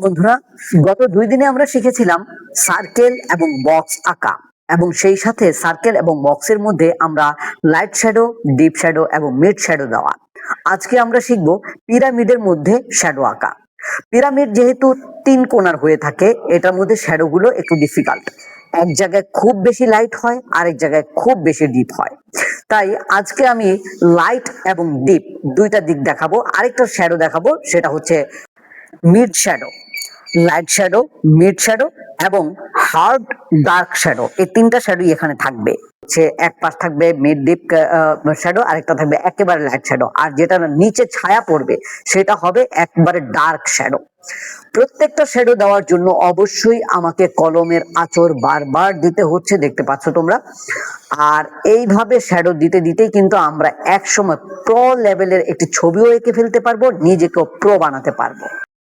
বন্ধুরা, গত 2 দিনে আমরা শিখেছিলাম সার্কেল এবং বক্স আঁকা, এবং সেই সাথে সার্কেল এবং বক্সের মধ্যে আমরা লাইট শ্যাডো, ডিপ শ্যাডো এবং মিড শ্যাডো দেওয়া। আজকে আমরা শিখব পিরামিডের মধ্যে শ্যাডো আঁকা। পিরামিড যেহেতু 3 কোণার হয়ে থাকে, এটার মধ্যে শ্যাডো গুলো একটু ডিফিকাল্ট। এক জায়গায় খুব বেশি লাইট হয়, আরেক জায়গায় খুব বেশি ডিপ হয়। তাই আজকে আমি লাইট এবং ডিপ দুইটা দিক দেখাবো। আরেকটা শ্যাডো দেখাবো, সেটা হচ্ছে mid shadow, light shadow, mid shadow এবং হার্ড ডার্ক শ্যাডো। এই 3টা শ্যাডোই এখানে থাকবে। এক পাশ থাকবে মিড ডিপ শ্যাডো, আরেকটা থাকবে একেবারে লাইট শ্যাডো, আর যেটা নিচে ছায়া পড়বে সেটা হবে একবারে ডার্ক শ্যাডো। প্রত্যেকটা শ্যাডো দেওয়ার জন্য অবশ্যই আমাকে কলমের আঁচড় বারবার দিতে হচ্ছে, দেখতে পাচ্ছ তোমরা। আর এইভাবে শ্যাডো দিতে দিতেই কিন্তু আমরা একসময় প্রো লেভেলের একটি ছবিও এঁকে ফেলতে পারবো, নিজেকেও প্রো বানাতে পারবো।